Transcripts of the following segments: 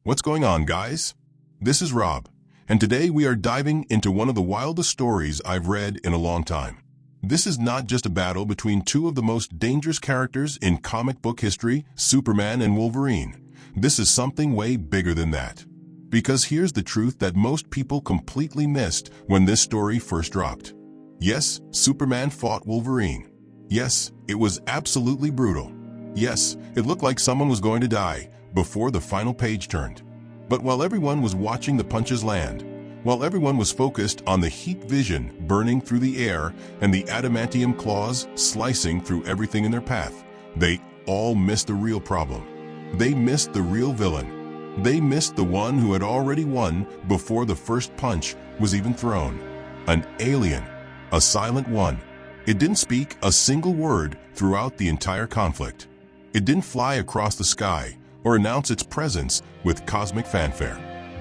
What's going on, guys? This is Rob, and today we are diving into one of the wildest stories I've read in a long time. This is not just a battle between two of the most dangerous characters in comic book history, Superman and Wolverine. This is something way bigger than that. Because here's the truth that most people completely missed when this story first dropped. Yes, Superman fought Wolverine. Yes, it was absolutely brutal. Yes, it looked like someone was going to die before the final page turned. But while everyone was watching the punches land, while everyone was focused on the heat vision burning through the air and the adamantium claws slicing through everything in their path, they all missed the real problem. They missed the real villain. They missed the one who had already won before the first punch was even thrown. An alien, a silent one. It didn't speak a single word throughout the entire conflict. It didn't fly across the sky or announce its presence with cosmic fanfare.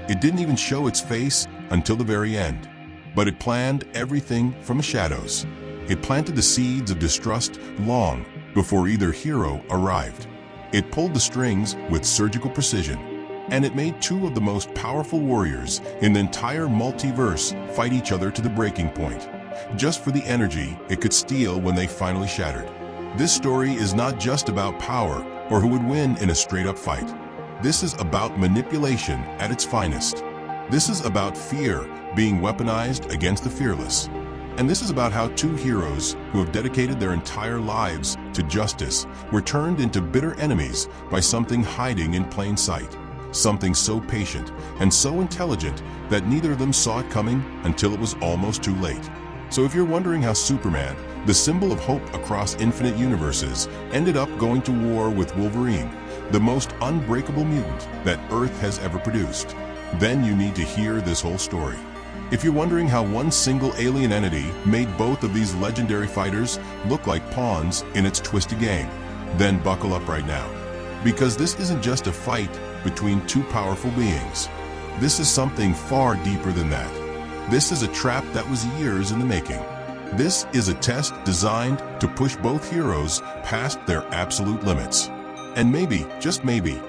It didn't even show its face until the very end. But it planned everything from the shadows. It planted the seeds of distrust long before either hero arrived. It pulled the strings with surgical precision, and it made two of the most powerful warriors in the entire multiverse fight each other to the breaking point, just for the energy it could steal when they finally shattered. This story is not just about power or who would win in a straight-up fight. This is about manipulation at its finest. This is about fear being weaponized against the fearless. And this is about how two heroes who have dedicated their entire lives to justice were turned into bitter enemies by something hiding in plain sight. Something so patient and so intelligent that neither of them saw it coming until it was almost too late. So if you're wondering how Superman, the symbol of hope across infinite universes, ended up going to war with Wolverine, the most unbreakable mutant that Earth has ever produced, then you need to hear this whole story. If you're wondering how one single alien entity made both of these legendary fighters look like pawns in its twisted game, then buckle up right now. Because this isn't just a fight between two powerful beings. This is something far deeper than that. This is a trap that was years in the making. This is a test designed to push both heroes past their absolute limits. And maybe, just maybe,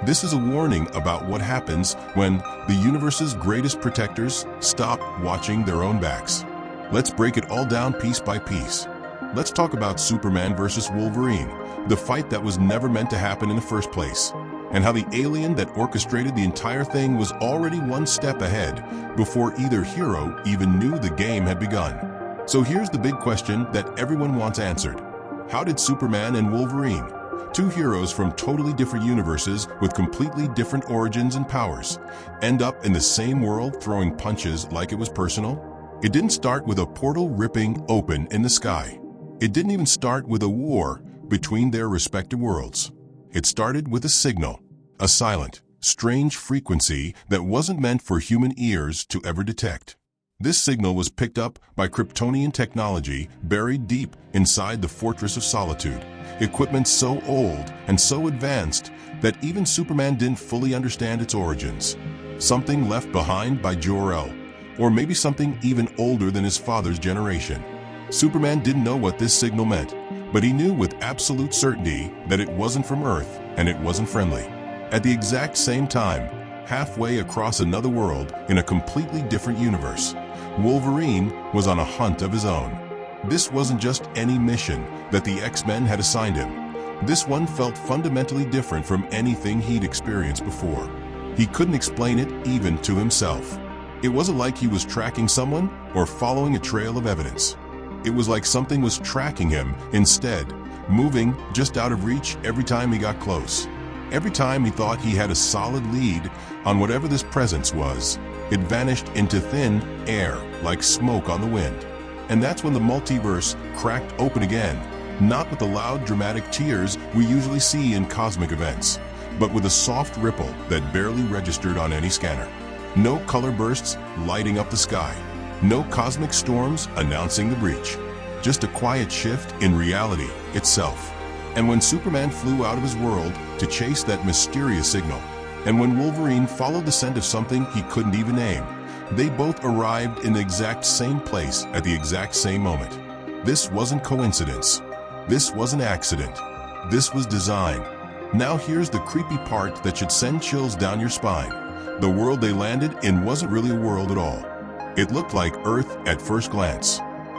this is a warning about what happens when the universe's greatest protectors stop watching their own backs. Let's break it all down piece by piece. Let's talk about Superman versus Wolverine, the fight that was never meant to happen in the first place, and how the alien that orchestrated the entire thing was already one step ahead before either hero even knew the game had begun. So here's the big question that everyone wants answered. How did Superman and Wolverine, two heroes from totally different universes with completely different origins and powers, end up in the same world throwing punches like it was personal? It didn't start with a portal ripping open in the sky. It didn't even start with a war between their respective worlds. It started with a signal, a silent, strange frequency that wasn't meant for human ears to ever detect. This signal was picked up by Kryptonian technology buried deep inside the Fortress of Solitude, equipment so old and so advanced that even Superman didn't fully understand its origins. Something left behind by Jor-El, or maybe something even older than his father's generation. Superman didn't know what this signal meant, but he knew with absolute certainty that it wasn't from Earth and it wasn't friendly. At the exact same time, halfway across another world in a completely different universe, Wolverine was on a hunt of his own. This wasn't just any mission that the X-Men had assigned him. This one felt fundamentally different from anything he'd experienced before. He couldn't explain it even to himself. It wasn't like he was tracking someone or following a trail of evidence. It was like something was tracking him instead, moving just out of reach every time he got close. Every time he thought he had a solid lead on whatever this presence was, it vanished into thin air like smoke on the wind. And that's when the multiverse cracked open again, not with the loud dramatic tears we usually see in cosmic events, but with a soft ripple that barely registered on any scanner. No color bursts lighting up the sky, no cosmic storms announcing the breach, just a quiet shift in reality itself. And when Superman flew out of his world to chase that mysterious signal, and when Wolverine followed the scent of something he couldn't even name, they both arrived in the exact same place at the exact same moment. This wasn't coincidence. This wasn't accident. This was design. Now here's the creepy part that should send chills down your spine. The world they landed in wasn't really a world at all. It looked like Earth at first glance.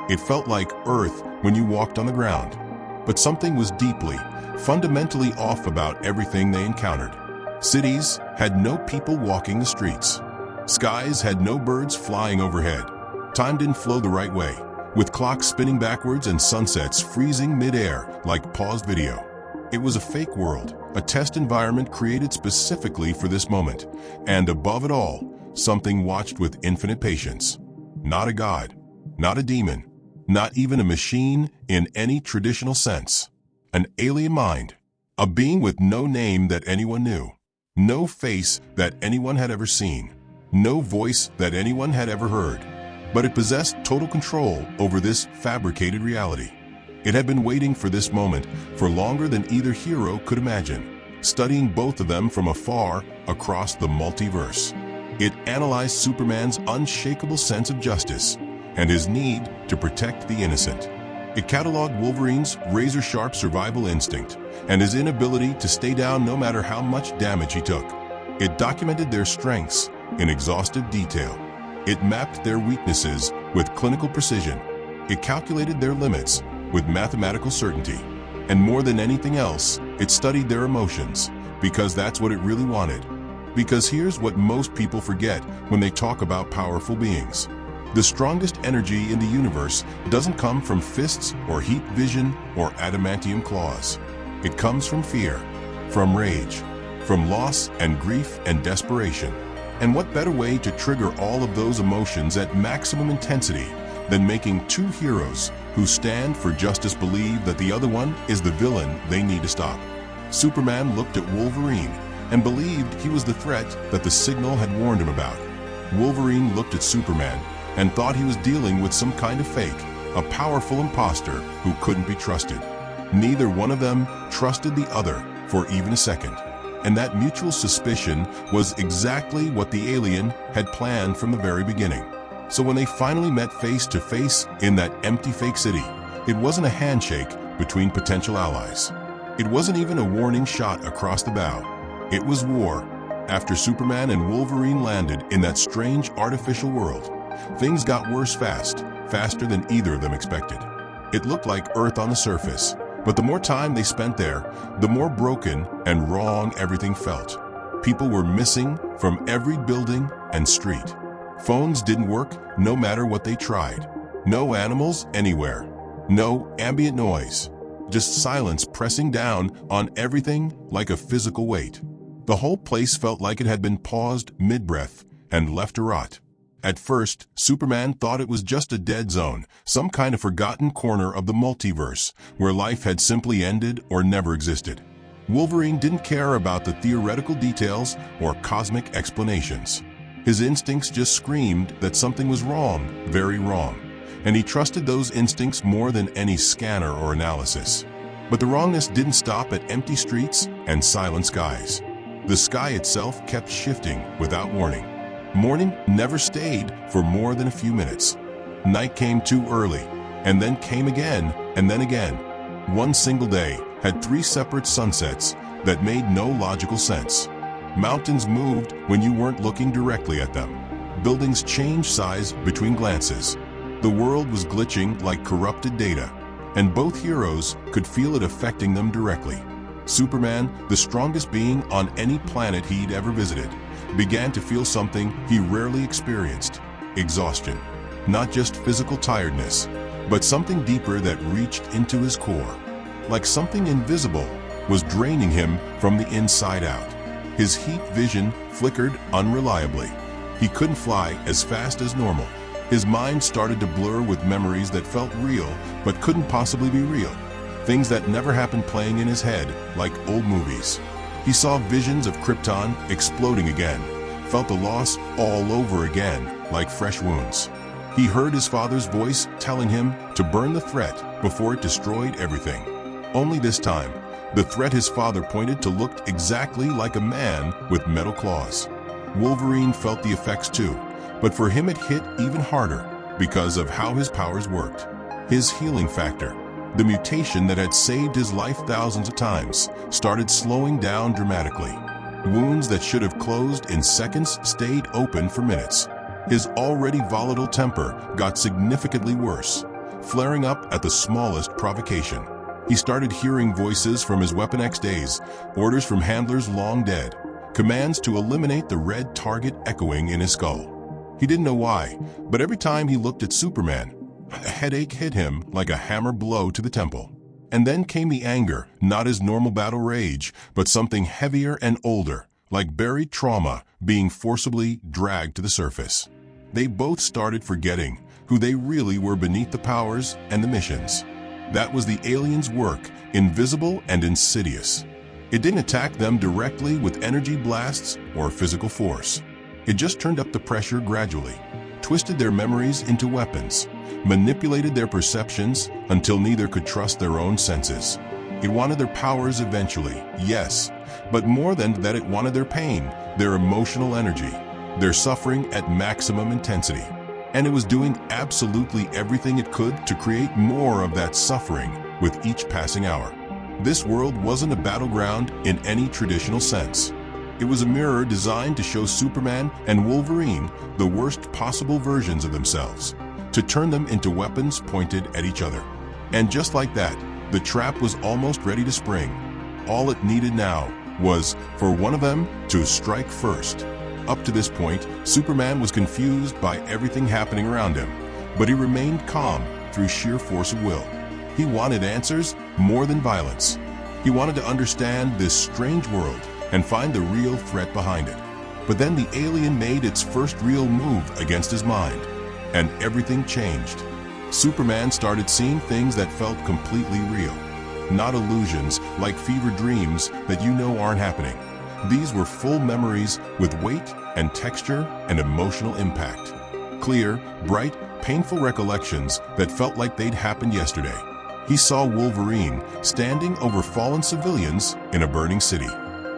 It felt like Earth when you walked on the ground. But something was deeply, fundamentally off about everything they encountered. Cities had no people walking the streets. Skies had no birds flying overhead. Time didn't flow the right way, with clocks spinning backwards and sunsets freezing mid-air like paused video. It was a fake world, a test environment created specifically for this moment, and above it all, something watched with infinite patience. Not a god, not a demon, not even a machine in any traditional sense. An alien mind, a being with no name that anyone knew, no face that anyone had ever seen, no voice that anyone had ever heard. But it possessed total control over this fabricated reality. It had been waiting for this moment for longer than either hero could imagine, studying both of them from afar across the multiverse. It analyzed Superman's unshakable sense of justice and his need to protect the innocent. It cataloged Wolverine's razor-sharp survival instinct and his inability to stay down no matter how much damage he took. It documented their strengths in exhaustive detail. It mapped their weaknesses with clinical precision. It calculated their limits with mathematical certainty. And more than anything else, it studied their emotions, because that's what it really wanted. Because here's what most people forget when they talk about powerful beings. The strongest energy in the universe doesn't come from fists or heat vision or adamantium claws. It comes from fear, from rage, from loss and grief and desperation. And what better way to trigger all of those emotions at maximum intensity than making two heroes who stand for justice believe that the other one is the villain they need to stop. Superman looked at Wolverine and believed he was the threat that the signal had warned him about. Wolverine looked at Superman and thought he was dealing with some kind of fake, a powerful imposter who couldn't be trusted. Neither one of them trusted the other for even a second. And that mutual suspicion was exactly what the alien had planned from the very beginning. So when they finally met face to face in that empty fake city, it wasn't a handshake between potential allies. It wasn't even a warning shot across the bow. It was war. After Superman and Wolverine landed in that strange artificial world, things got worse fast, faster than either of them expected. It looked like Earth on the surface, but the more time they spent there, the more broken and wrong everything felt. People were missing from every building and street. Phones didn't work no matter what they tried. No animals anywhere. No ambient noise. Just silence pressing down on everything like a physical weight. The whole place felt like it had been paused mid-breath and left to rot. At first, Superman thought it was just a dead zone, some kind of forgotten corner of the multiverse, where life had simply ended or never existed. Wolverine didn't care about the theoretical details or cosmic explanations. His instincts just screamed that something was wrong, very wrong, and he trusted those instincts more than any scanner or analysis. But the wrongness didn't stop at empty streets and silent skies. The sky itself kept shifting without warning. Morning never stayed for more than a few minutes. Night came too early, and then came again, and then again. One single day had 3 separate sunsets that made no logical sense. Mountains moved when you weren't looking directly at them. Buildings changed size between glances. The world was glitching like corrupted data, and both heroes could feel it affecting them directly. Superman, the strongest being on any planet he'd ever visited, began to feel something he rarely experienced: exhaustion. Not just physical tiredness, but something deeper that reached into his core. Like something invisible was draining him from the inside out. His heat vision flickered unreliably. He couldn't fly as fast as normal. His mind started to blur with memories that felt real but couldn't possibly be real. Things that never happened playing in his head like old movies. He saw visions of Krypton exploding again, felt the loss all over again like fresh wounds. He heard his father's voice telling him to burn the threat before it destroyed everything. Only this time, the threat his father pointed to looked exactly like a man with metal claws. Wolverine felt the effects too, but for him it hit even harder because of how his powers worked. His healing factor. The mutation that had saved his life thousands of times started slowing down dramatically. Wounds that should have closed in seconds stayed open for minutes. His already volatile temper got significantly worse, flaring up at the smallest provocation. He started hearing voices from his Weapon X days, orders from handlers long dead, commands to eliminate the red target echoing in his skull. He didn't know why, but every time he looked at Superman, a headache hit him like a hammer blow to the temple. And then came the anger, not his normal battle rage, but something heavier and older, like buried trauma being forcibly dragged to the surface. They both started forgetting who they really were beneath the powers and the missions. That was the aliens' work, invisible and insidious. It didn't attack them directly with energy blasts or physical force. It just turned up the pressure gradually, twisted their memories into weapons, manipulated their perceptions until neither could trust their own senses. It wanted their powers eventually, yes, but more than that, it wanted their pain, their emotional energy, their suffering at maximum intensity. And it was doing absolutely everything it could to create more of that suffering with each passing hour. This world wasn't a battleground in any traditional sense. It was a mirror designed to show Superman and Wolverine the worst possible versions of themselves, to turn them into weapons pointed at each other. And just like that, the trap was almost ready to spring. All it needed now was for one of them to strike first. Up to this point, Superman was confused by everything happening around him, but he remained calm through sheer force of will. He wanted answers more than violence. He wanted to understand this strange world and find the real threat behind it. But then the alien made its first real move against his mind, and everything changed. Superman started seeing things that felt completely real, not illusions like fever dreams that you know aren't happening. These were full memories with weight and texture and emotional impact. Clear, bright, painful recollections that felt like they'd happened yesterday. He saw Wolverine standing over fallen civilians in a burning city.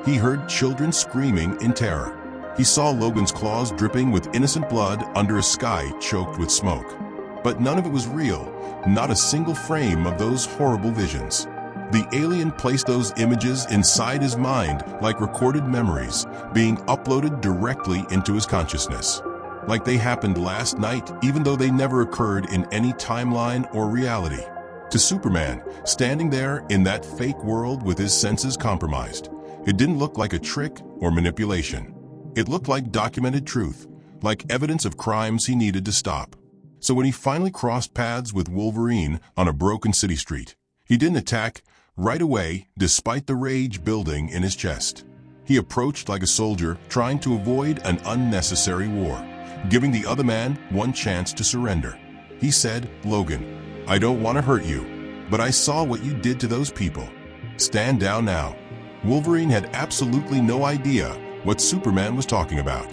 He heard children screaming in terror. He saw Logan's claws dripping with innocent blood under a sky choked with smoke. But none of it was real, not a single frame of those horrible visions. The alien placed those images inside his mind like recorded memories, being uploaded directly into his consciousness. Like they happened last night, even though they never occurred in any timeline or reality. To Superman, standing there in that fake world with his senses compromised, it didn't look like a trick or manipulation. It looked like documented truth, like evidence of crimes he needed to stop. So when he finally crossed paths with Wolverine on a broken city street, he didn't attack right away despite the rage building in his chest. He approached like a soldier trying to avoid an unnecessary war, giving the other man one chance to surrender. He said, "Logan, I don't want to hurt you, but I saw what you did to those people. Stand down now." Wolverine had absolutely no idea what Superman was talking about.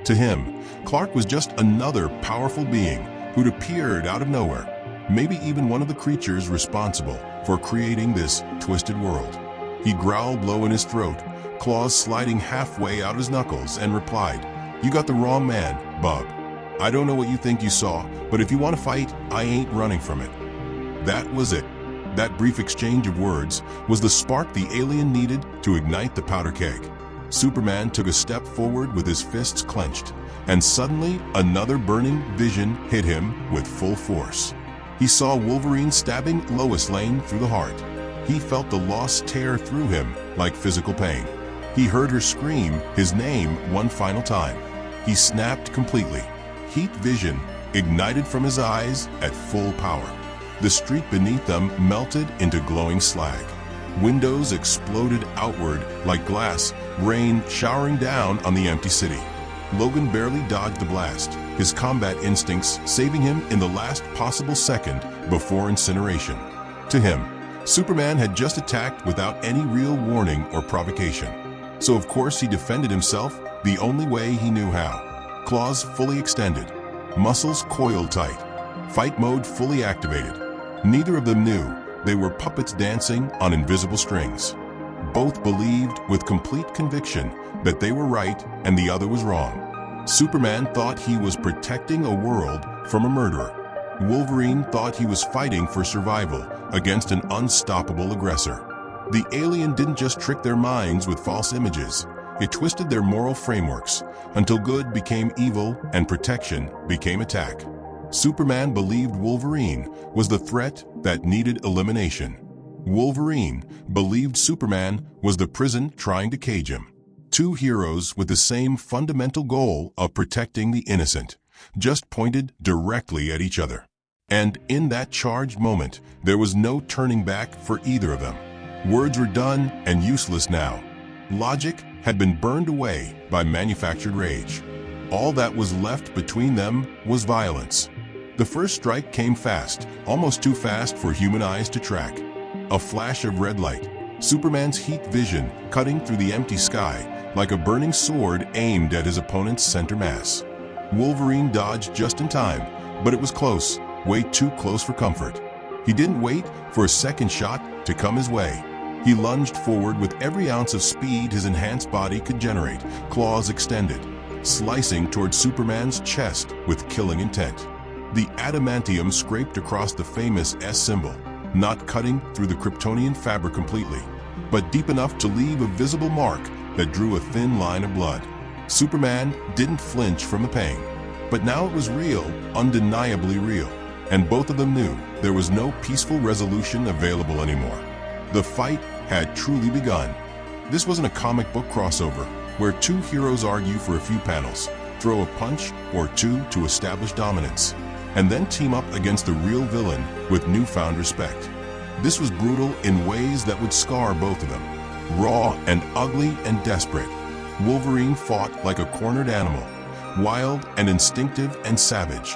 To him, Clark was just another powerful being who'd appeared out of nowhere, maybe even one of the creatures responsible for creating this twisted world. He growled low in his throat, claws sliding halfway out his knuckles, and replied, "You got the wrong man, bub. I don't know what you think you saw, but if you want to fight, I ain't running from it." That was it. That brief exchange of words was the spark the alien needed to ignite the powder keg. Superman took a step forward with his fists clenched, and suddenly another burning vision hit him with full force. He saw Wolverine stabbing Lois Lane through the heart. He felt the loss tear through him like physical pain. He heard her scream his name one final time. He snapped completely. Heat vision ignited from his eyes at full power. The street beneath them melted into glowing slag. Windows exploded outward like glass, rain showering down on the empty city. Logan barely dodged the blast, his combat instincts saving him in the last possible second before incineration. To him, Superman had just attacked without any real warning or provocation. So of course he defended himself the only way he knew how. Claws fully extended, muscles coiled tight, fight mode fully activated. Neither of them knew they were puppets dancing on invisible strings. Both believed with complete conviction that they were right and the other was wrong. Superman thought he was protecting a world from a murderer. Wolverine thought he was fighting for survival against an unstoppable aggressor. The alien didn't just trick their minds with false images. It twisted their moral frameworks until good became evil and protection became attack. Superman believed Wolverine was the threat that needed elimination. Wolverine believed Superman was the prison trying to cage him. Two heroes with the same fundamental goal of protecting the innocent, just pointed directly at each other. And in that charged moment, there was no turning back for either of them. Words were done and useless now. Logic had been burned away by manufactured rage. All that was left between them was violence. The first strike came fast, almost too fast for human eyes to track. A flash of red light, Superman's heat vision cutting through the empty sky like a burning sword aimed at his opponent's center mass. Wolverine dodged just in time, but it was close, way too close for comfort. He didn't wait for a second shot to come his way. He lunged forward with every ounce of speed his enhanced body could generate, claws extended, slicing toward Superman's chest with killing intent. The adamantium scraped across the famous S symbol, not cutting through the Kryptonian fabric completely, but deep enough to leave a visible mark that drew a thin line of blood. Superman didn't flinch from the pain, but now it was real, undeniably real, and both of them knew there was no peaceful resolution available anymore. The fight had truly begun. This wasn't a comic book crossover where two heroes argue for a few panels, throw a punch or two to establish dominance, and then team up against the real villain with newfound respect. This was brutal in ways that would scar both of them. Raw and ugly and desperate, Wolverine fought like a cornered animal, wild and instinctive and savage,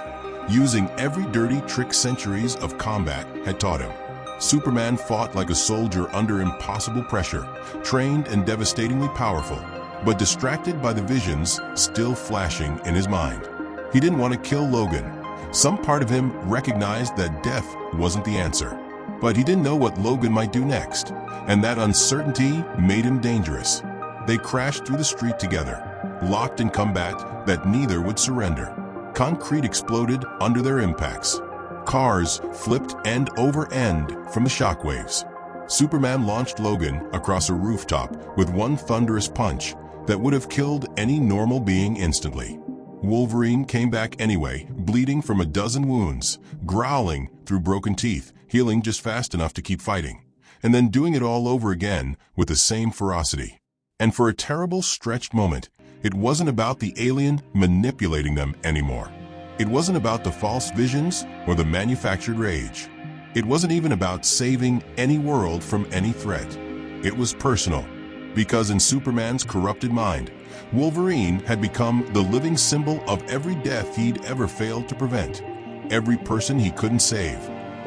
using every dirty trick centuries of combat had taught him. Superman fought like a soldier under impossible pressure, trained and devastatingly powerful, but distracted by the visions still flashing in his mind. He didn't want to kill Logan. Some part of him recognized that death wasn't the answer, but he didn't know what Logan might do next, and that uncertainty made him dangerous. They crashed through the street together, locked in combat that neither would surrender. Concrete exploded under their impacts. Cars flipped end over end from the shockwaves. Superman launched Logan across a rooftop with one thunderous punch that would have killed any normal being instantly. Wolverine came back anyway, bleeding from a dozen wounds, growling through broken teeth, healing just fast enough to keep fighting, and then doing it all over again with the same ferocity. And for a terrible stretched moment, it wasn't about the alien manipulating them anymore. It wasn't about the false visions or the manufactured rage. It wasn't even about saving any world from any threat. It was personal, because in Superman's corrupted mind, Wolverine had become the living symbol of every death he'd ever failed to prevent, every person he couldn't save,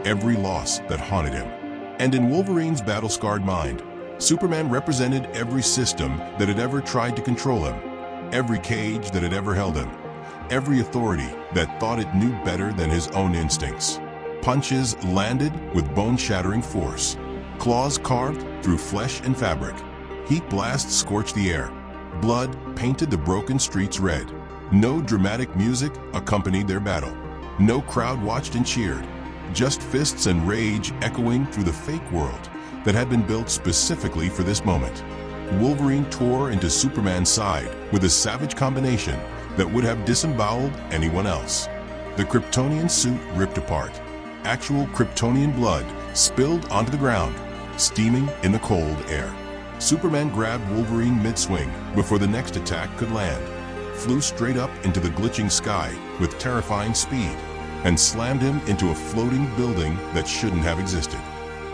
every loss that haunted him. And in Wolverine's battle-scarred mind, Superman represented every system that had ever tried to control him, every cage that had ever held him, every authority that thought it knew better than his own instincts. Punches landed with bone-shattering force, claws carved through flesh and fabric. Heat blasts scorched the air. Blood painted the broken streets red. No dramatic music accompanied their battle. No crowd watched and cheered. Just fists and rage echoing through the fake world that had been built specifically for this moment. Wolverine tore into Superman's side with a savage combination that would have disemboweled anyone else. The Kryptonian suit ripped apart. Actual Kryptonian blood spilled onto the ground, steaming in the cold air. Superman grabbed Wolverine mid-swing before the next attack could land, flew straight up into the glitching sky with terrifying speed, and slammed him into a floating building that shouldn't have existed.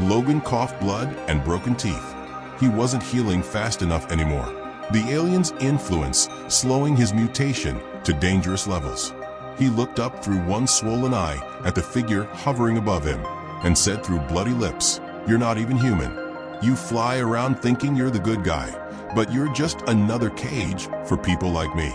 Logan coughed blood and broken teeth. He wasn't healing fast enough anymore. The alien's influence slowing his mutation to dangerous levels. He looked up through one swollen eye at the figure hovering above him and said through bloody lips, "You're not even human. You fly around thinking you're the good guy, but you're just another cage for people like me.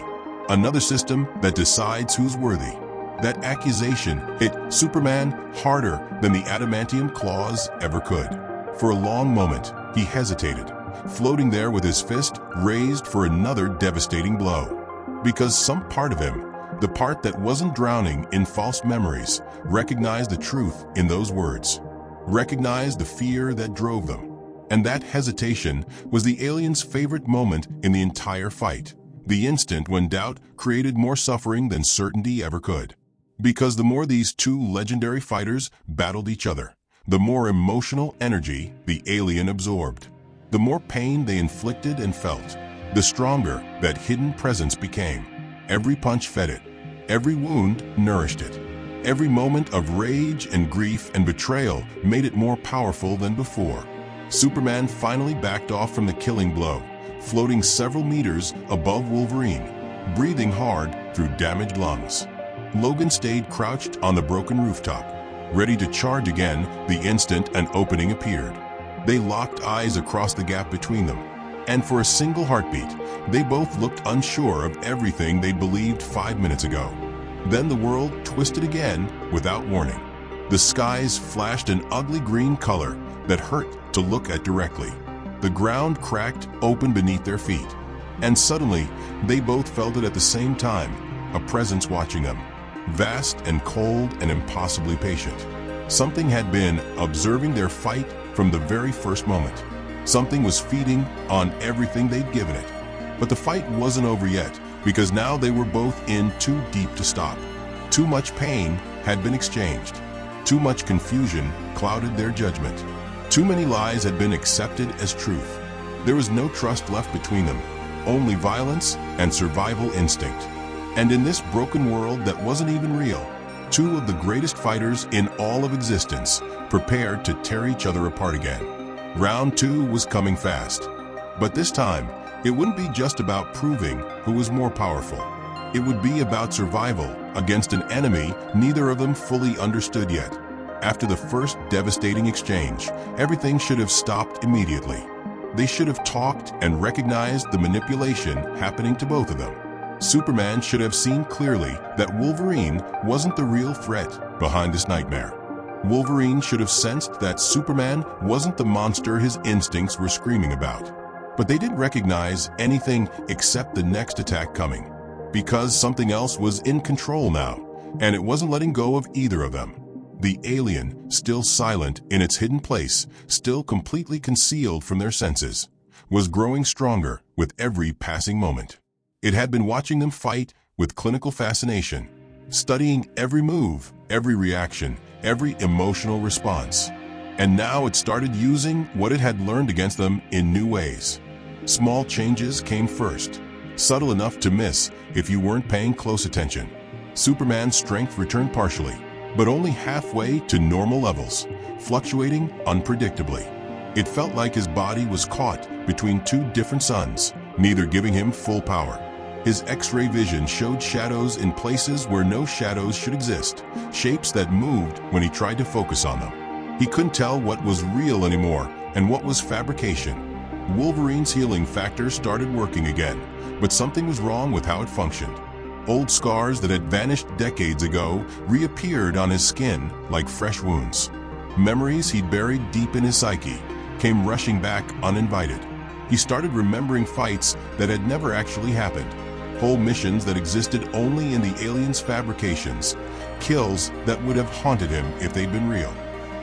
Another system that decides who's worthy." That accusation hit Superman harder than the adamantium claws ever could. For a long moment, he hesitated, floating there with his fist raised for another devastating blow. Because some part of him The part that wasn't drowning in false memories recognized the truth in those words, recognized the fear that drove them. And that hesitation was the alien's favorite moment in the entire fight, the instant when doubt created more suffering than certainty ever could. Because the more these two legendary fighters battled each other, the more emotional energy the alien absorbed. The more pain they inflicted and felt, the stronger that hidden presence became. Every punch fed it. Every wound nourished it. Every moment of rage and grief and betrayal made it more powerful than before. Superman finally backed off from the killing blow, floating several meters above Wolverine, breathing hard through damaged lungs. Logan stayed crouched on the broken rooftop, ready to charge again the instant an opening appeared. They locked eyes across the gap between them, and for a single heartbeat, they both looked unsure of everything they'd believed 5 minutes ago. Then the world twisted again without warning. The skies flashed an ugly green color that hurt to look at directly. The ground cracked open beneath their feet, and suddenly they both felt it at the same time, a presence watching them, vast and cold and impossibly patient. Something had been observing their fight from the very first moment. Something was feeding on everything they'd given it. But the fight wasn't over yet, because now they were both in too deep to stop. Too much pain had been exchanged. Too much confusion clouded their judgment. Too many lies had been accepted as truth. There was no trust left between them, only violence and survival instinct. And in this broken world that wasn't even real, two of the greatest fighters in all of existence prepared to tear each other apart again. Round 2 was coming fast. But this time, it wouldn't be just about proving who was more powerful. It would be about survival against an enemy neither of them fully understood yet. After the first devastating exchange, everything should have stopped immediately. They should have talked and recognized the manipulation happening to both of them. Superman should have seen clearly that Wolverine wasn't the real threat behind this nightmare. Wolverine should have sensed that Superman wasn't the monster his instincts were screaming about. But they didn't recognize anything except the next attack coming, because something else was in control now, and it wasn't letting go of either of them. The alien, still silent in its hidden place, still completely concealed from their senses, was growing stronger with every passing moment. It had been watching them fight with clinical fascination, studying every move, every reaction, every emotional response. And now it started using what it had learned against them in new ways. Small changes came first, subtle enough to miss if you weren't paying close attention. Superman's strength returned partially, but only halfway to normal levels, fluctuating unpredictably. It felt like his body was caught between two different suns, neither giving him full power. His X-ray vision showed shadows in places where no shadows should exist, shapes that moved when he tried to focus on them. He couldn't tell what was real anymore and what was fabrication. Wolverine's healing factor started working again, but something was wrong with how it functioned. Old scars that had vanished decades ago reappeared on his skin like fresh wounds. Memories he'd buried deep in his psyche came rushing back uninvited. He started remembering fights that had never actually happened, whole missions that existed only in the alien's fabrications, kills that would have haunted him if they'd been real.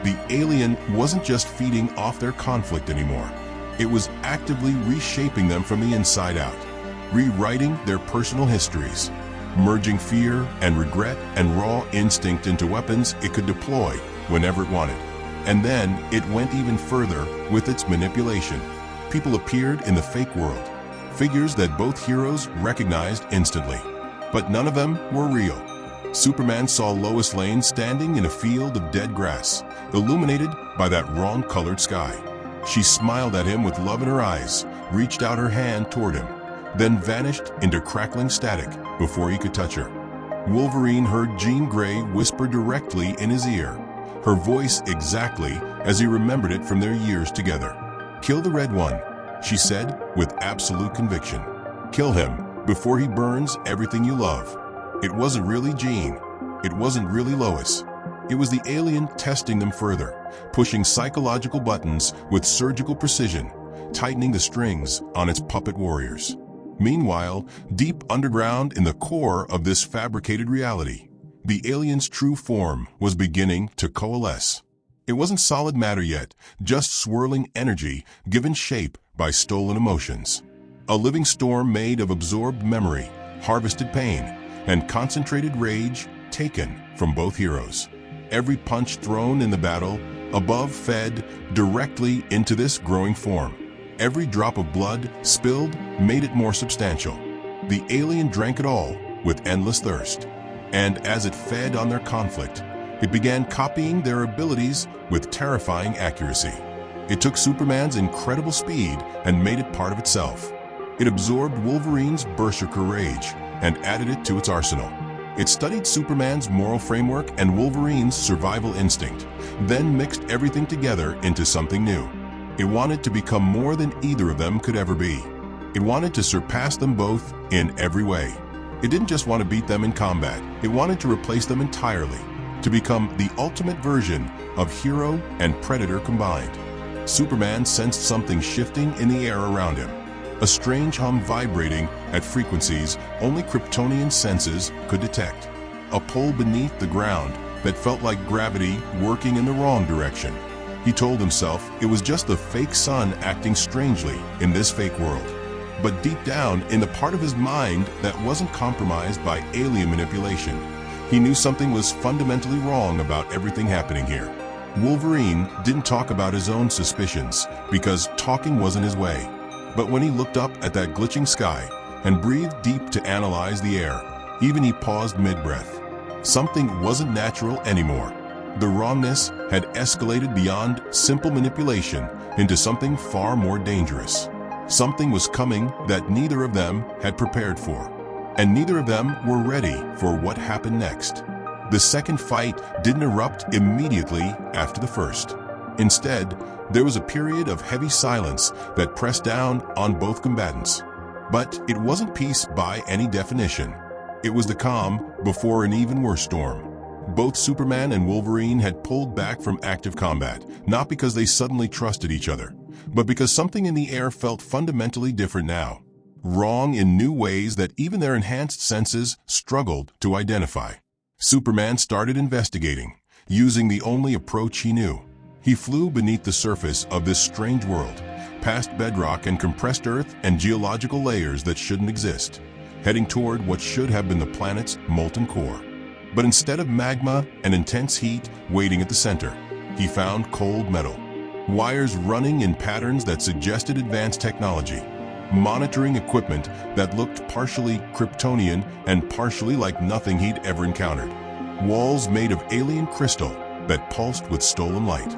The alien wasn't just feeding off their conflict anymore. It was actively reshaping them from the inside out, rewriting their personal histories, merging fear and regret and raw instinct into weapons it could deploy whenever it wanted. And then it went even further with its manipulation. People appeared in the fake world, figures that both heroes recognized instantly. But none of them were real. Superman saw Lois Lane standing in a field of dead grass, illuminated by that wrong-colored sky. She smiled at him with love in her eyes, reached out her hand toward him, then vanished into crackling static before he could touch her. Wolverine heard Jean Grey whisper directly in his ear, her voice exactly as he remembered it from their years together. "Kill the Red One," she said with absolute conviction. "Kill him before he burns everything you love." It wasn't really Jean. It wasn't really Lois. It was the alien testing them further, pushing psychological buttons with surgical precision, tightening the strings on its puppet warriors. Meanwhile, deep underground in the core of this fabricated reality, the alien's true form was beginning to coalesce. It wasn't solid matter yet, just swirling energy given shape by stolen emotions. A living storm made of absorbed memory, harvested pain, and concentrated rage taken from both heroes. Every punch thrown in the battle above fed directly into this growing form. Every drop of blood spilled made it more substantial. The alien drank it all with endless thirst. And as it fed on their conflict, it began copying their abilities with terrifying accuracy. It took Superman's incredible speed and made it part of itself. It absorbed Wolverine's berserker rage and added it to its arsenal. It studied Superman's moral framework and Wolverine's survival instinct, then mixed everything together into something new. It wanted to become more than either of them could ever be. It wanted to surpass them both in every way. It didn't just want to beat them in combat, it wanted to replace them entirely, to become the ultimate version of hero and predator combined. Superman sensed something shifting in the air around him, a strange hum vibrating at frequencies only Kryptonian senses could detect, a pull beneath the ground that felt like gravity working in the wrong direction. He told himself it was just the fake sun acting strangely in this fake world. But deep down, in the part of his mind that wasn't compromised by alien manipulation, he knew something was fundamentally wrong about everything happening here. Wolverine didn't talk about his own suspicions because talking wasn't his way. But when he looked up at that glitching sky and breathed deep to analyze the air, even he paused mid-breath. Something wasn't natural anymore. The wrongness had escalated beyond simple manipulation into something far more dangerous. Something was coming that neither of them had prepared for, and neither of them were ready for what happened next. The second fight didn't erupt immediately after the first. Instead, there was a period of heavy silence that pressed down on both combatants. But it wasn't peace by any definition. It was the calm before an even worse storm. Both Superman and Wolverine had pulled back from active combat, not because they suddenly trusted each other, but because something in the air felt fundamentally different now. Wrong in new ways that even their enhanced senses struggled to identify. Superman started investigating, using the only approach he knew. He flew beneath the surface of this strange world, past bedrock and compressed earth and geological layers that shouldn't exist, heading toward what should have been the planet's molten core. But instead of magma and intense heat waiting at the center, he found cold metal. Wires running in patterns that suggested advanced technology. Monitoring equipment that looked partially Kryptonian and partially like nothing he'd ever encountered. Walls made of alien crystal that pulsed with stolen light.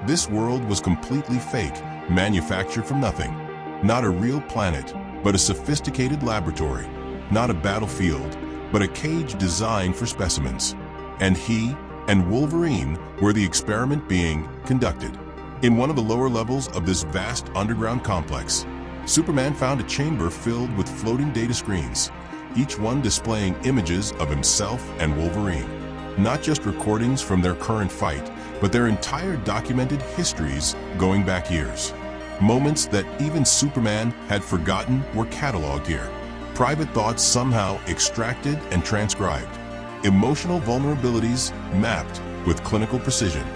This world was completely fake, manufactured from nothing. Not a real planet, but a sophisticated laboratory. Not a battlefield, but a cage designed for specimens. And he and Wolverine were the experiment being conducted. In one of the lower levels of this vast underground complex, Superman found a chamber filled with floating data screens, each one displaying images of himself and Wolverine. Not just recordings from their current fight, but their entire documented histories going back years. Moments that even Superman had forgotten were cataloged here. Private thoughts somehow extracted and transcribed. Emotional vulnerabilities mapped with clinical precision.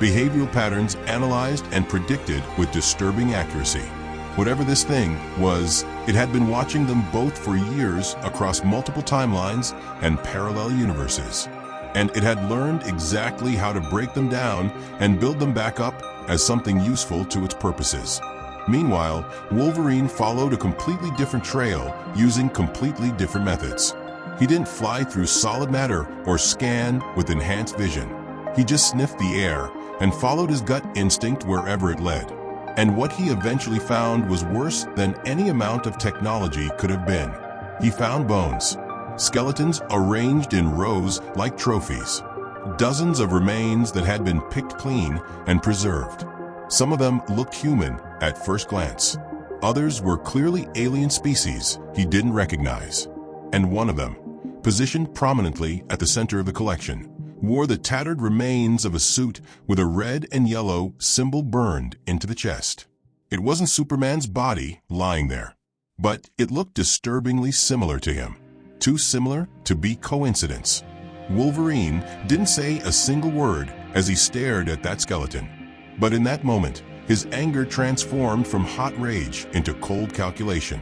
Behavioral patterns analyzed and predicted with disturbing accuracy. Whatever this thing was, it had been watching them both for years across multiple timelines and parallel universes. And it had learned exactly how to break them down and build them back up as something useful to its purposes. Meanwhile, Wolverine followed a completely different trail using completely different methods. He didn't fly through solid matter or scan with enhanced vision. He just sniffed the air and followed his gut instinct wherever it led. And what he eventually found was worse than any amount of technology could have been. He found bones. Skeletons arranged in rows like trophies. Dozens of remains that had been picked clean and preserved. Some of them looked human at first glance. Others were clearly alien species he didn't recognize. And one of them, positioned prominently at the center of the collection, wore the tattered remains of a suit with a red and yellow symbol burned into the chest. It wasn't Superman's body lying there. But it looked disturbingly similar to him. Too similar to be coincidence. Wolverine didn't say a single word as he stared at that skeleton. But in that moment, his anger transformed from hot rage into cold calculation.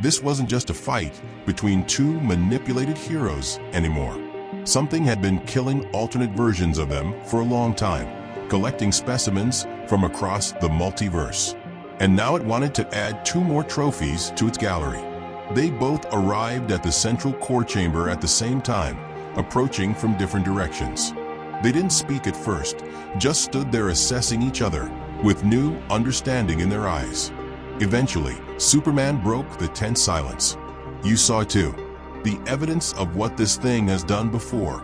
This wasn't just a fight between two manipulated heroes anymore. Something had been killing alternate versions of them for a long time, collecting specimens from across the multiverse. And now it wanted to add 2 more trophies to its gallery. They both arrived at the central core chamber at the same time, approaching from different directions. They didn't speak at first, just stood there assessing each other, with new understanding in their eyes. Eventually, Superman broke the tense silence. "You saw it too. The evidence of what this thing has done before."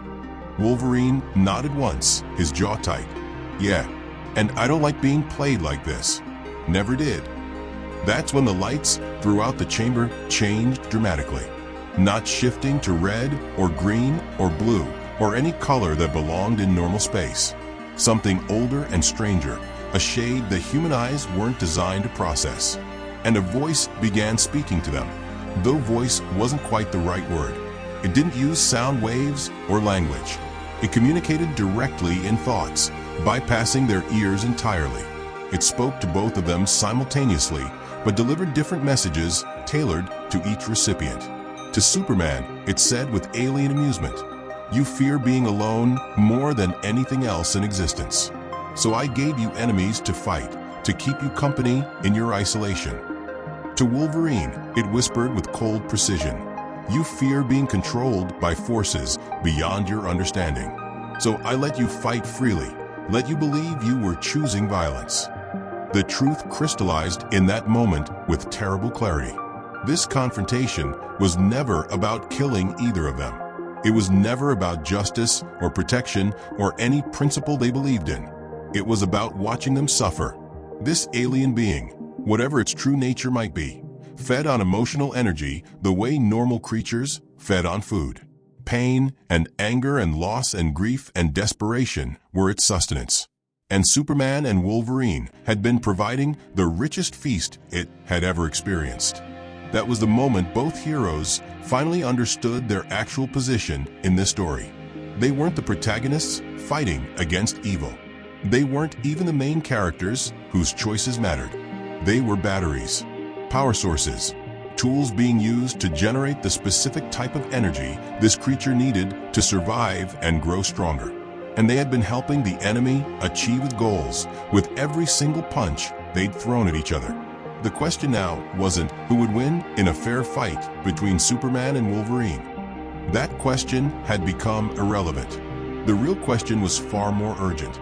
Wolverine nodded once, his jaw tight. "Yeah, and I don't like being played like this. Never did." That's when the lights throughout the chamber changed dramatically, not shifting to red or green or blue or any color that belonged in normal space. Something older and stranger, a shade the human eyes weren't designed to process. And a voice began speaking to them, though voice wasn't quite the right word. It didn't use sound waves or language. It communicated directly in thoughts, bypassing their ears entirely. It spoke to both of them simultaneously, but delivered different messages tailored to each recipient. To Superman, it said with alien amusement, "You fear being alone more than anything else in existence. So I gave you enemies to fight, to keep you company in your isolation." To Wolverine, it whispered with cold precision, "You fear being controlled by forces beyond your understanding. So I let you fight freely, let you believe you were choosing violence." The truth crystallized in that moment with terrible clarity. This confrontation was never about killing either of them. It was never about justice or protection or any principle they believed in. It was about watching them suffer. This alien being, whatever its true nature might be, fed on emotional energy the way normal creatures fed on food. Pain and anger and loss and grief and desperation were its sustenance. And Superman and Wolverine had been providing the richest feast it had ever experienced. That was the moment both heroes finally understood their actual position in this story. They weren't the protagonists fighting against evil. They weren't even the main characters whose choices mattered. They were batteries, power sources, tools being used to generate the specific type of energy this creature needed to survive and grow stronger. And they had been helping the enemy achieve its goals with every single punch they'd thrown at each other. The question now wasn't who would win in a fair fight between Superman and Wolverine. That question had become irrelevant. The real question was far more urgent.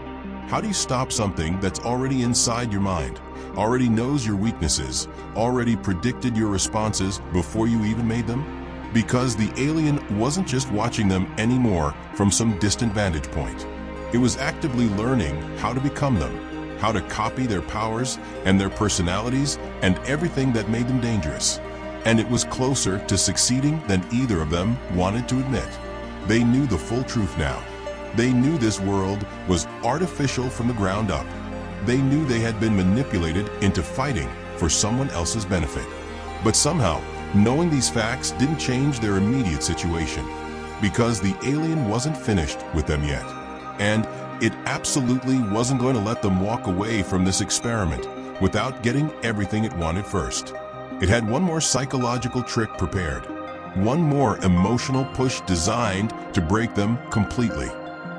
How do you stop something that's already inside your mind, already knows your weaknesses, already predicted your responses before you even made them? Because the alien wasn't just watching them anymore from some distant vantage point. It was actively learning how to become them, how to copy their powers and their personalities and everything that made them dangerous. And it was closer to succeeding than either of them wanted to admit. They knew the full truth now. They knew this world was artificial from the ground up. They knew they had been manipulated into fighting for someone else's benefit. But somehow, knowing these facts didn't change their immediate situation, because the alien wasn't finished with them yet. And it absolutely wasn't going to let them walk away from this experiment without getting everything it wanted first. It had one more psychological trick prepared, one more emotional push designed to break them completely.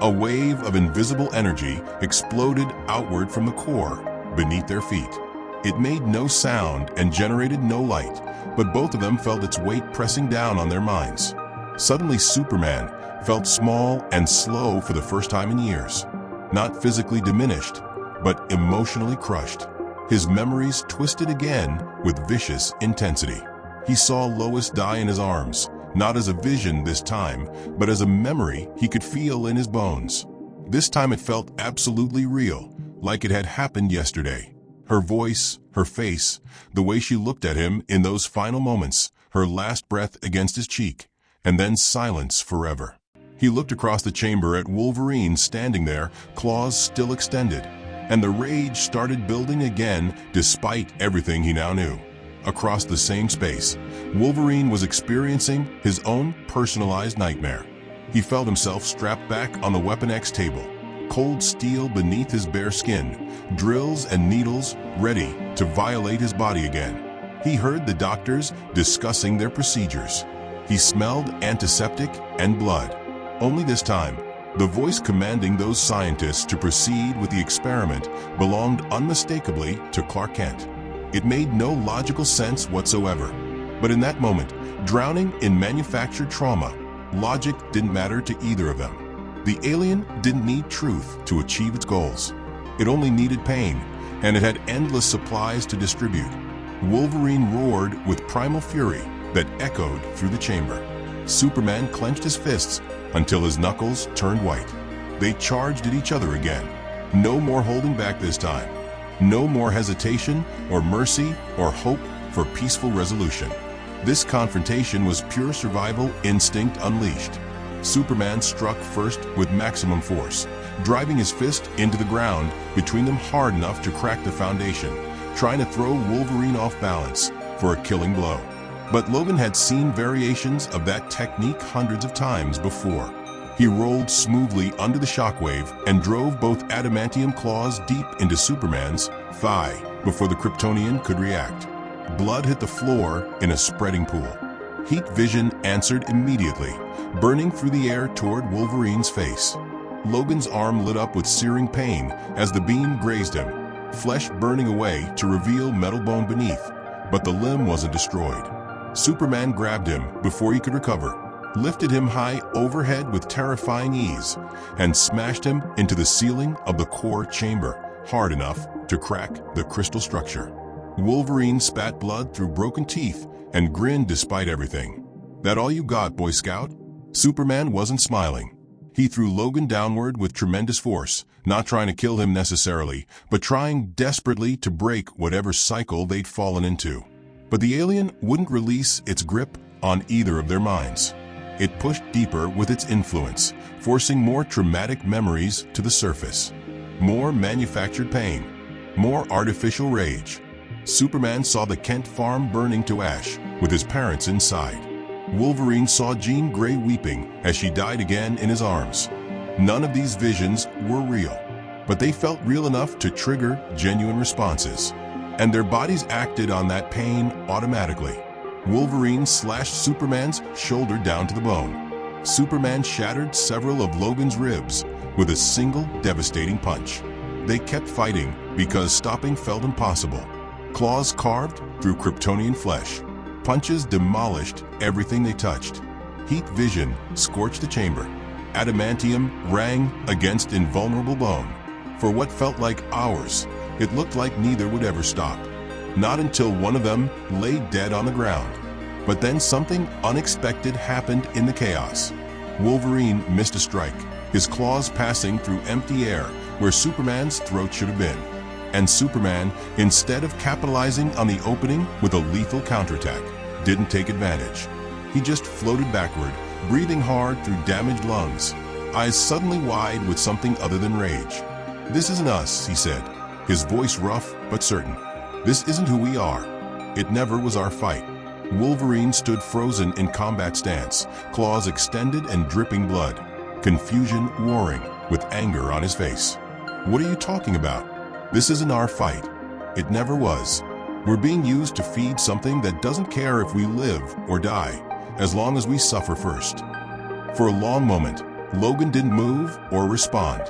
A wave of invisible energy exploded outward from the core beneath their feet. It made no sound and generated no light, but both of them felt its weight pressing down on their minds. Suddenly, Superman felt small and slow for the first time in years. Not physically diminished, but emotionally crushed. His memories twisted again with vicious intensity. He saw Lois die in his arms, not as a vision this time, but as a memory he could feel in his bones. This time it felt absolutely real, like it had happened yesterday. Her voice, her face, the way she looked at him in those final moments, her last breath against his cheek, and then silence forever. He looked across the chamber at Wolverine standing there, claws still extended, and the rage started building again despite everything he now knew. across the same space, Wolverine was experiencing his own personalized nightmare. He felt himself strapped back on the Weapon X table, cold steel beneath his bare skin, drills and needles ready to violate his body again. He heard the doctors discussing their procedures. He smelled antiseptic and blood. Only this time, the voice commanding those scientists to proceed with the experiment belonged unmistakably to Clark Kent. It made no logical sense whatsoever. But in that moment, drowning in manufactured trauma, logic didn't matter to either of them. The alien didn't need truth to achieve its goals. It only needed pain, and it had endless supplies to distribute. Wolverine roared with primal fury that echoed through the chamber. Superman clenched his fists until his knuckles turned white. They charged at each other again. No more holding back this time. No more hesitation or mercy or hope for peaceful resolution. This confrontation was pure survival instinct unleashed. Superman struck first with maximum force, driving his fist into the ground between them hard enough to crack the foundation, trying to throw Wolverine off balance for a killing blow. But Logan had seen variations of that technique hundreds of times before. He rolled smoothly under the shockwave and drove both adamantium claws deep into Superman's thigh before the Kryptonian could react. Blood hit the floor in a spreading pool. Heat vision answered immediately, burning through the air toward Wolverine's face. Logan's arm lit up with searing pain as the beam grazed him, flesh burning away to reveal metal bone beneath, but the limb wasn't destroyed. Superman grabbed him before he could recover, lifted him high overhead with terrifying ease, and smashed him into the ceiling of the core chamber, hard enough to crack the crystal structure. Wolverine spat blood through broken teeth and grinned despite everything. "That all you got, Boy Scout?" Superman wasn't smiling. He threw Logan downward with tremendous force, not trying to kill him necessarily, but trying desperately to break whatever cycle they'd fallen into. But the alien wouldn't release its grip on either of their minds. It pushed deeper with its influence, forcing more traumatic memories to the surface. More manufactured pain, more artificial rage. Superman saw the Kent farm burning to ash, with his parents inside. Wolverine saw Jean Grey weeping as she died again in his arms. None of these visions were real, but they felt real enough to trigger genuine responses. And their bodies acted on that pain automatically. Wolverine slashed Superman's shoulder down to the bone. Superman shattered several of Logan's ribs with a single devastating punch. They kept fighting because stopping felt impossible. Claws carved through Kryptonian flesh. Punches demolished everything they touched. Heat vision scorched the chamber. Adamantium rang against invulnerable bone. For what felt like hours, it looked like neither would ever stop. Not until one of them lay dead on the ground. But then something unexpected happened in the chaos. Wolverine missed a strike, his claws passing through empty air where Superman's throat should have been. And Superman, instead of capitalizing on the opening with a lethal counterattack, didn't take advantage. He just floated backward, breathing hard through damaged lungs, eyes suddenly wide with something other than rage. "This isn't us," he said, his voice rough but certain. "This isn't who we are. It never was our fight." Wolverine stood frozen in combat stance, claws extended and dripping blood, confusion warring with anger on his face. "What are you talking about? This isn't our fight. It never was. We're being used to feed something that doesn't care if we live or die, as long as we suffer first." For a long moment, Logan didn't move or respond.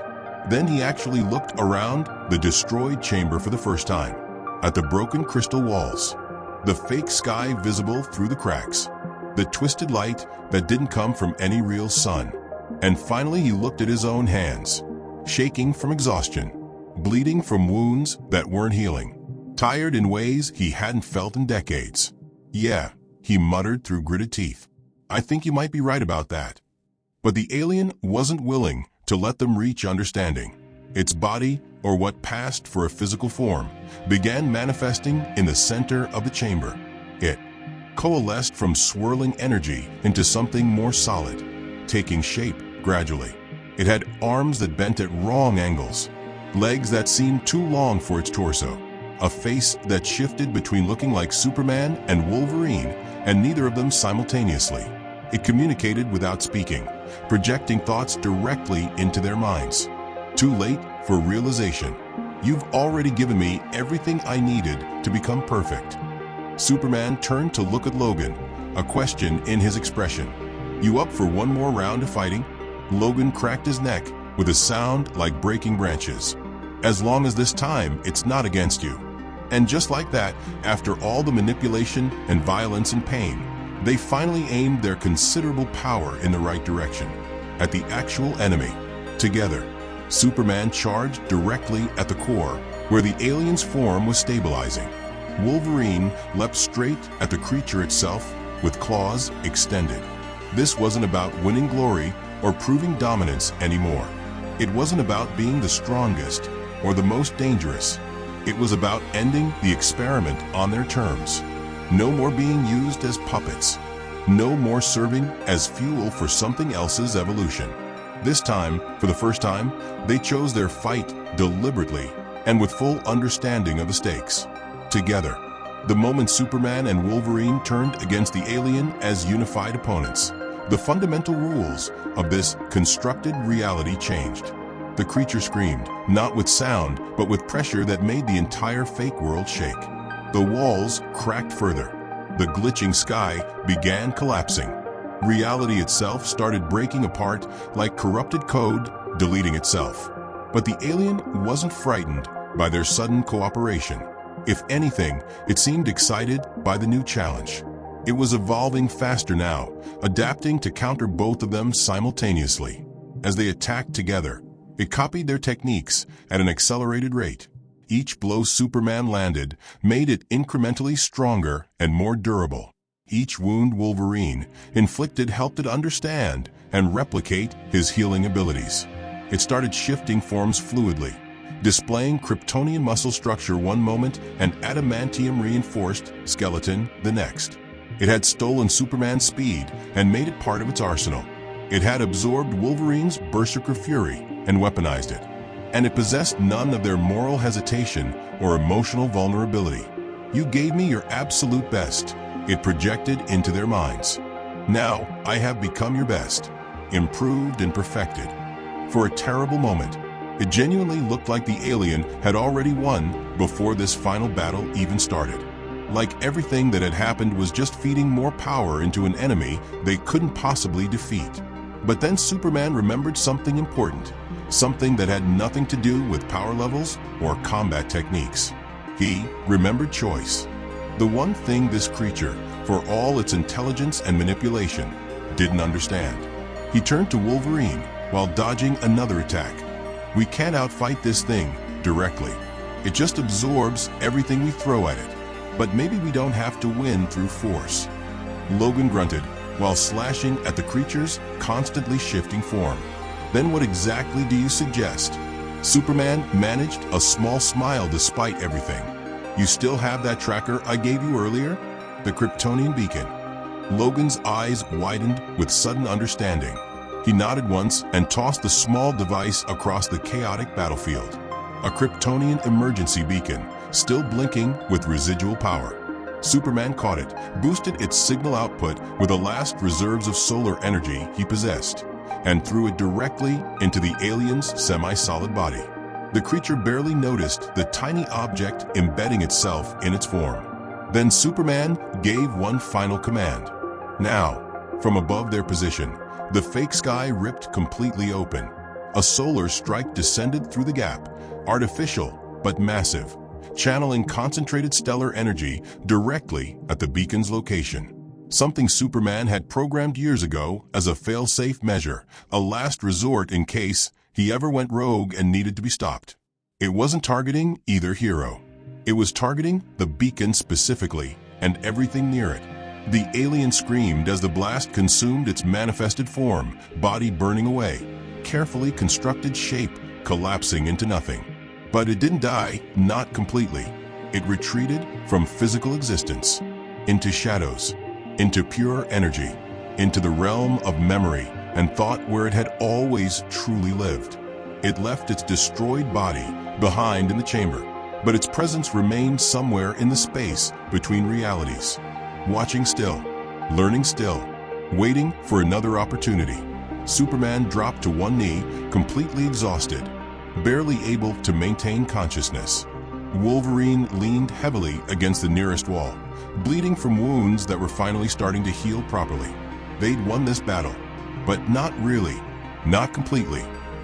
Then he actually looked around the destroyed chamber for the first time, at the broken crystal walls, the fake sky visible through the cracks, the twisted light that didn't come from any real sun. And finally he looked at his own hands, shaking from exhaustion, bleeding from wounds that weren't healing, tired in ways he hadn't felt in decades. "Yeah," he muttered through gritted teeth. "I think you might be right about that." But the alien wasn't willing to let them reach understanding. Its body, or what passed for a physical form, began manifesting in the center of the chamber. It coalesced from swirling energy into something more solid, taking shape gradually. It had arms that bent at wrong angles, legs that seemed too long for its torso, a face that shifted between looking like Superman and Wolverine, and neither of them simultaneously. It communicated without speaking, projecting thoughts directly into their minds. Too late for realization. You've already given me everything I needed to become perfect. Superman turned to look at Logan, a question in his expression. You up for one more round of fighting? Logan cracked his neck with a sound like breaking branches. As long as this time it's not against you. And just like that, after all the manipulation and violence and pain, they finally aimed their considerable power in the right direction, at the actual enemy. Together, Superman charged directly at the core, where the alien's form was stabilizing. Wolverine leapt straight at the creature itself, with claws extended. This wasn't about winning glory or proving dominance anymore. It wasn't about being the strongest or the most dangerous. It was about ending the experiment on their terms. No more being used as puppets. No more serving as fuel for something else's evolution. This time, for the first time, they chose their fight deliberately and with full understanding of the stakes. Together, the moment Superman and Wolverine turned against the alien as unified opponents, the fundamental rules of this constructed reality changed. The creature screamed, not with sound, but with pressure that made the entire fake world shake. The walls cracked further. The glitching sky began collapsing. Reality itself started breaking apart like corrupted code deleting itself. But the alien wasn't frightened by their sudden cooperation. If anything, it seemed excited by the new challenge. It was evolving faster now, adapting to counter both of them simultaneously. As they attacked together, it copied their techniques at an accelerated rate. Each blow Superman landed made it incrementally stronger and more durable. Each wound Wolverine inflicted helped it understand and replicate his healing abilities. It started shifting forms fluidly, displaying Kryptonian muscle structure one moment and adamantium-reinforced skeleton the next. It had stolen Superman's speed and made it part of its arsenal. It had absorbed Wolverine's berserker fury and weaponized it. And it possessed none of their moral hesitation or emotional vulnerability. You gave me your absolute best, it projected into their minds. Now I have become your best, improved and perfected. For a terrible moment, it genuinely looked like the alien had already won before this final battle even started. Like everything that had happened was just feeding more power into an enemy they couldn't possibly defeat. But then Superman remembered something important, something that had nothing to do with power levels or combat techniques. He remembered choice. The one thing this creature, for all its intelligence and manipulation, didn't understand. He turned to Wolverine while dodging another attack. We can't outfight this thing directly. It just absorbs everything we throw at it. But maybe we don't have to win through force. Logan grunted while slashing at the creature's constantly shifting form. Then what exactly do you suggest? Superman managed a small smile despite everything. You still have that tracker I gave you earlier? The Kryptonian beacon. Logan's eyes widened with sudden understanding. He nodded once and tossed the small device across the chaotic battlefield. A Kryptonian emergency beacon, still blinking with residual power. Superman caught it, boosted its signal output with the last reserves of solar energy he possessed, and threw it directly into the alien's semi-solid body. The creature barely noticed the tiny object embedding itself in its form. Then Superman gave one final command. Now, from above their position, the fake sky ripped completely open. A solar strike descended through the gap, artificial but massive, channeling concentrated stellar energy directly at the beacon's location. Something Superman had programmed years ago as a fail-safe measure, a last resort in case he ever went rogue and needed to be stopped. It wasn't targeting either hero. It was targeting the beacon specifically and everything near it. The alien screamed as the blast consumed its manifested form, body burning away, carefully constructed shape collapsing into nothing. But it didn't die, not completely. It retreated from physical existence, into shadows, into pure energy, into the realm of memory and thought where it had always truly lived. It left its destroyed body behind in the chamber, but its presence remained somewhere in the space between realities. Watching still, learning still, waiting for another opportunity. Superman dropped to one knee, completely exhausted, barely able to maintain consciousness. Wolverine leaned heavily against the nearest wall, bleeding from wounds that were finally starting to heal properly. They'd won this battle, but not really, not completely,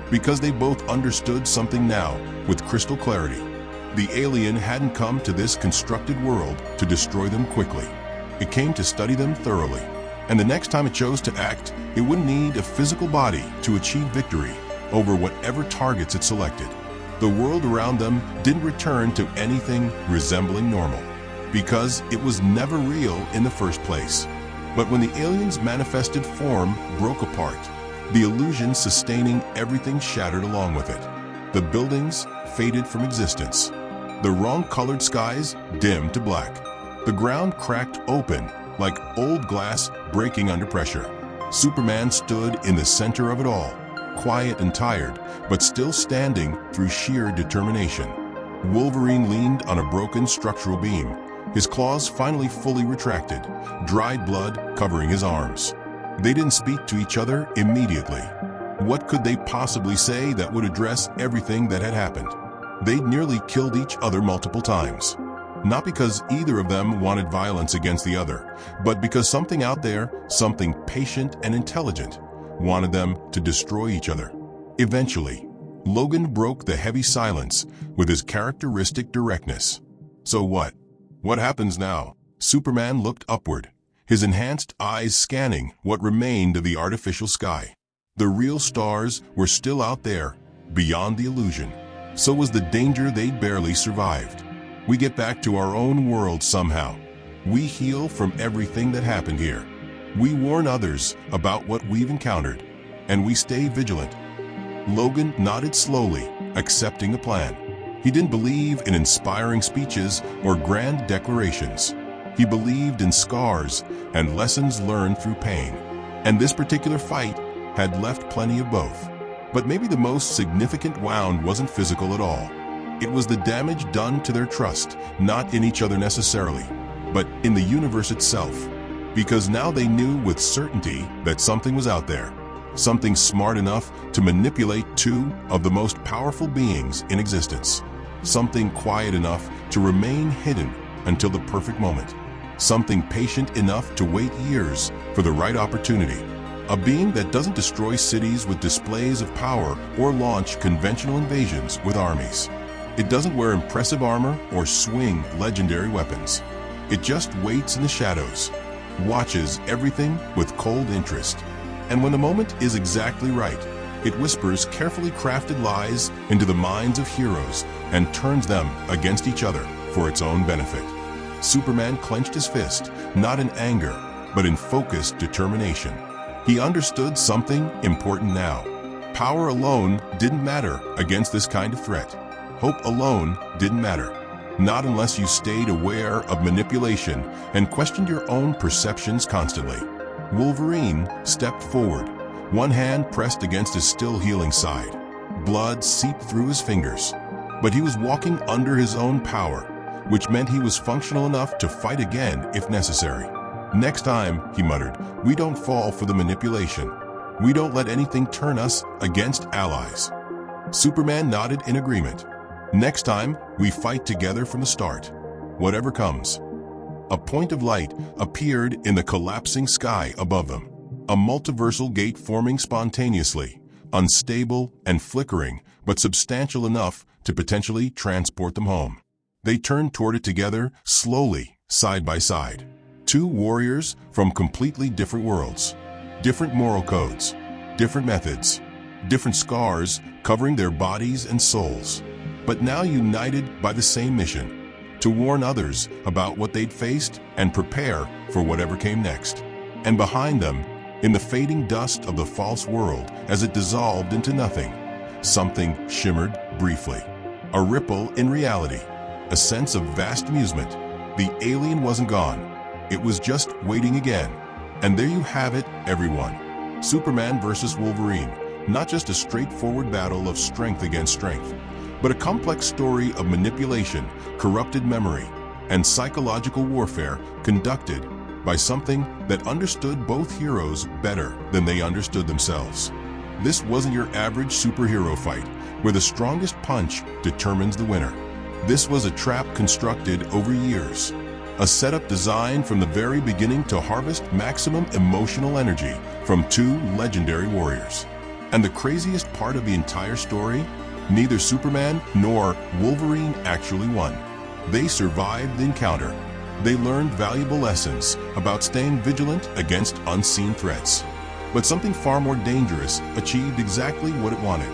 because they both understood something now with crystal clarity. The alien hadn't come to this constructed world to destroy them quickly. It came to study them thoroughly, and the next time it chose to act, it wouldn't need a physical body to achieve victory over whatever targets it selected. The world around them didn't return to anything resembling normal, because it was never real in the first place. But when the alien's manifested form broke apart, the illusion sustaining everything shattered along with it. The buildings faded from existence. The wrong-colored skies dimmed to black. The ground cracked open like old glass breaking under pressure. Superman stood in the center of it all, quiet and tired, but still standing through sheer determination. Wolverine leaned on a broken structural beam, his claws finally fully retracted, dried blood covering his arms. They didn't speak to each other immediately. What could they possibly say that would address everything that had happened? They'd nearly killed each other multiple times. Not because either of them wanted violence against the other, but because something out there, something patient and intelligent, wanted them to destroy each other. Eventually, Logan broke the heavy silence with his characteristic directness. So what? What happens now? Superman looked upward, his enhanced eyes scanning what remained of the artificial sky. The real stars were still out there, beyond the illusion. So was the danger they'd barely survived. We get back to our own world somehow. We heal from everything that happened here. We warn others about what we've encountered, and we stay vigilant. Logan nodded slowly, accepting the plan. He didn't believe in inspiring speeches or grand declarations. He believed in scars and lessons learned through pain. And this particular fight had left plenty of both. But maybe the most significant wound wasn't physical at all. It was the damage done to their trust, not in each other necessarily, but in the universe itself. Because now they knew with certainty that something was out there, something smart enough to manipulate two of the most powerful beings in existence, something quiet enough to remain hidden until the perfect moment, something patient enough to wait years for the right opportunity. A being that doesn't destroy cities with displays of power or launch conventional invasions with armies. It doesn't wear impressive armor or swing legendary weapons. It just waits in the shadows, watches everything with cold interest. And when the moment is exactly right, it whispers carefully crafted lies into the minds of heroes and turns them against each other for its own benefit. Superman clenched his fist, not in anger, but in focused determination. He understood something important now. Power alone didn't matter against this kind of threat. Hope alone didn't matter. Not unless you stayed aware of manipulation and questioned your own perceptions constantly. Wolverine stepped forward, one hand pressed against his still healing side. Blood seeped through his fingers. But he was walking under his own power, which meant he was functional enough to fight again if necessary. Next time, he muttered, we don't fall for the manipulation. We don't let anything turn us against allies. Superman nodded in agreement. Next time, we fight together from the start, whatever comes. A point of light appeared in the collapsing sky above them, a multiversal gate forming spontaneously, unstable and flickering, but substantial enough to potentially transport them home. They turned toward it together, slowly, side by side. Two warriors from completely different worlds, different moral codes, different methods, different scars covering their bodies and souls, but now united by the same mission, to warn others about what they'd faced and prepare for whatever came next. And behind them, in the fading dust of the false world as it dissolved into nothing, something shimmered briefly. A ripple in reality, a sense of vast amusement. The alien wasn't gone. It was just waiting again. And there you have it, everyone. Superman versus Wolverine. Not just a straightforward battle of strength against strength, but a complex story of manipulation, corrupted memory, and psychological warfare conducted by something that understood both heroes better than they understood themselves. This wasn't your average superhero fight, where the strongest punch determines the winner. This was a trap constructed over years, a setup designed from the very beginning to harvest maximum emotional energy from two legendary warriors. And the craziest part of the entire story? Neither Superman nor Wolverine actually won. They survived the encounter. They learned valuable lessons about staying vigilant against unseen threats. But something far more dangerous achieved exactly what it wanted.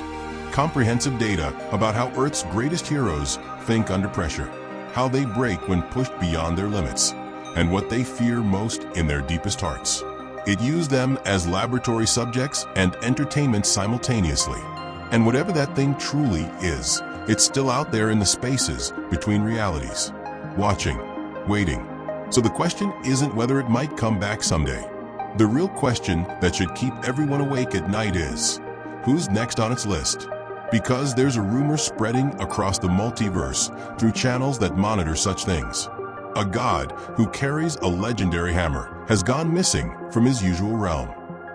Comprehensive data about how Earth's greatest heroes think under pressure, how they break when pushed beyond their limits, and what they fear most in their deepest hearts. It used them as laboratory subjects and entertainment simultaneously. And whatever that thing truly is, it's still out there in the spaces between realities, watching, waiting. So the question isn't whether it might come back someday. The real question that should keep everyone awake at night is, who's next on its list? Because there's a rumor spreading across the multiverse through channels that monitor such things. A god who carries a legendary hammer has gone missing from his usual realm.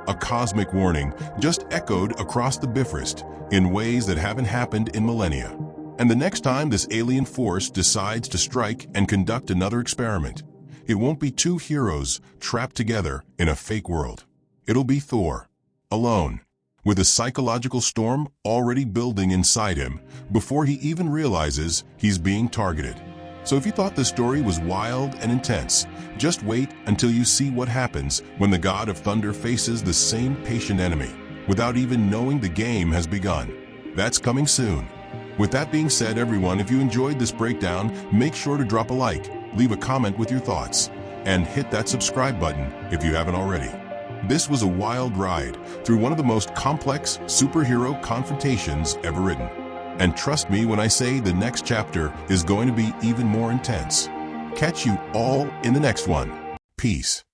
A cosmic warning just echoed across the Bifrost in ways that haven't happened in millennia. And the next time this alien force decides to strike and conduct another experiment, it won't be two heroes trapped together in a fake world. It'll be Thor, alone, with a psychological storm already building inside him before he even realizes he's being targeted. So if you thought the story was wild and intense, just wait until you see what happens when the God of Thunder faces the same patient enemy, without even knowing the game has begun. That's coming soon. With that being said, everyone, if you enjoyed this breakdown, make sure to drop a like, leave a comment with your thoughts, and hit that subscribe button if you haven't already. This was a wild ride through one of the most complex superhero confrontations ever written. And trust me when I say the next chapter is going to be even more intense. Catch you all in the next one. Peace.